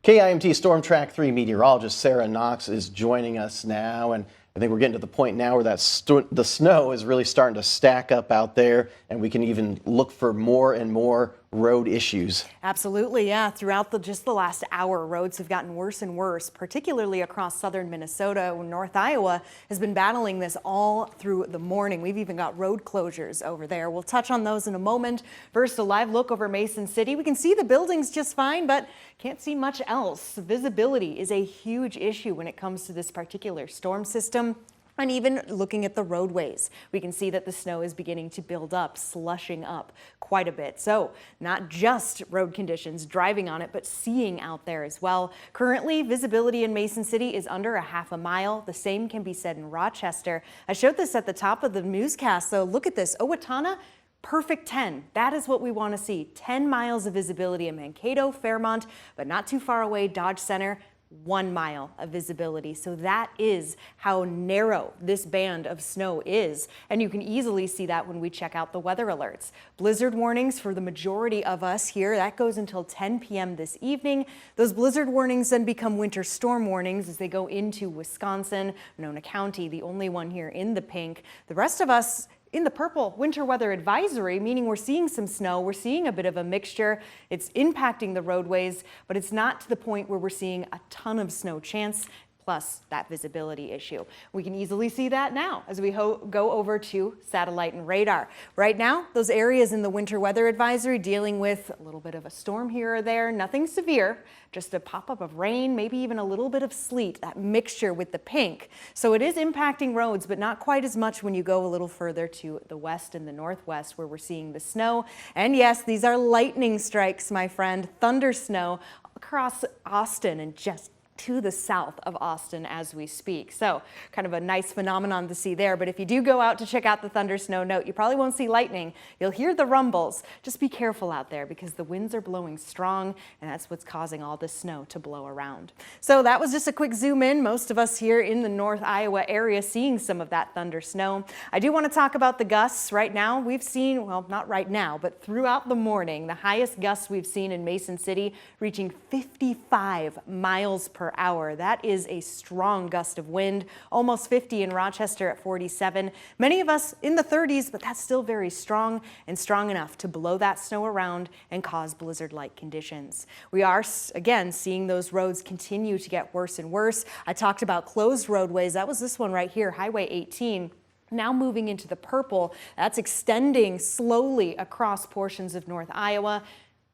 KIMT Storm Track 3 meteorologist Sara Knox is joining us now, and I think we're getting to the point now where the snow is really starting to stack up out there, and we can even look for more and more road issues. Absolutely, yeah. Throughout just the last hour, roads have gotten worse and worse, particularly across southern Minnesota. North Iowa has been battling this all through the morning. We've even got road closures over there. We'll touch on those in a moment. First, a live look over Mason City. We can see the buildings just fine, but can't see much else. Visibility is a huge issue when it comes to this particular storm system. And even looking at the roadways, we can see that the snow is beginning to build up, slushing up quite a bit. So not just road conditions, driving on it, but seeing out there as well. Currently, visibility in Mason City is under a half a mile. The same can be said in Rochester. I showed this at the top of the newscast, though. Look at this. Owatonna, perfect 10. That is what we want to see. 10 miles of visibility in Mankato, Fairmont, but not too far away, Dodge Center. 1 mile of visibility. So that is how narrow this band of snow is. And you can easily see that when we check out the weather alerts. Blizzard warnings for the majority of us here, that goes until 10 p.m. this evening. Those blizzard warnings then become winter storm warnings as they go into Wisconsin, Winona County, the only one here in the pink. The rest of us in the purple, winter weather advisory, meaning we're seeing some snow, we're seeing a bit of a mixture. It's impacting the roadways, but it's not to the point where we're seeing a ton of snow chance, plus that visibility issue. We can easily see that now as we go over to satellite and radar. Right now, those areas in the winter weather advisory dealing with a little bit of a storm here or there, nothing severe, just a pop-up of rain, maybe even a little bit of sleet, that mixture with the pink. So it is impacting roads, but not quite as much when you go a little further to the west and the northwest where we're seeing the snow. And yes, these are lightning strikes, my friend, thunder snow across Austin and just to the south of Austin as we speak. So kind of a nice phenomenon to see there. But if you do go out to check out the thunder snow, note you probably won't see lightning. You'll hear the rumbles. Just be careful out there because the winds are blowing strong and that's what's causing all this snow to blow around. So that was just a quick zoom in. Most of us here in the North Iowa area seeing some of that thunder snow. I do want to talk about the gusts. Right now we've seen, well, not right now, but throughout the morning, the highest gusts we've seen in Mason City reaching 55 miles per hour. That is a strong gust of wind, almost 50 in Rochester at 47. Many of us in the 30s, but that's still very strong and strong enough to blow that snow around and cause blizzard-like conditions. We are, again, seeing those roads continue to get worse and worse. I talked about closed roadways. That was this one right here, Highway 18. Now moving into the purple, that's extending slowly across portions of North Iowa.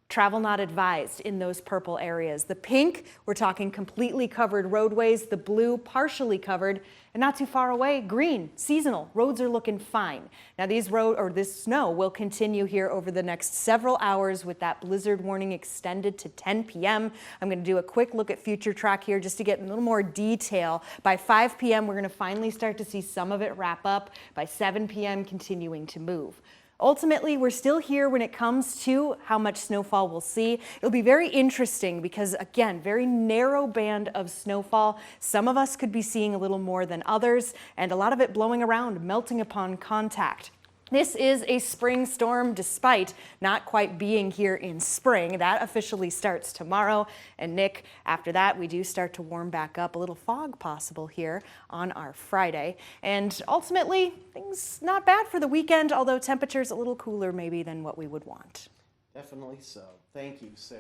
Travel not advised in those purple areas. The pink, we're talking completely covered roadways. The blue, partially covered, and not too far away, green, seasonal. Roads are looking fine. Now this snow will continue here over the next several hours with that blizzard warning extended to 10 p.m. I'm going to do a quick look at future track here just to get a little more detail. By 5 p.m., we're going to finally start to see some of it wrap up. By 7 p.m., continuing to move. Ultimately, we're still here when it comes to how much snowfall we'll see. It'll be very interesting because, again, very narrow band of snowfall. Some of us could be seeing a little more than others, and a lot of it blowing around, melting upon contact. This is a spring storm despite not quite being here in spring. That officially starts tomorrow. And Nick, after that, we do start to warm back up. A little fog possible here on our Friday. And ultimately, things not bad for the weekend, although temperatures a little cooler maybe than what we would want. Definitely so. Thank you, Sarah.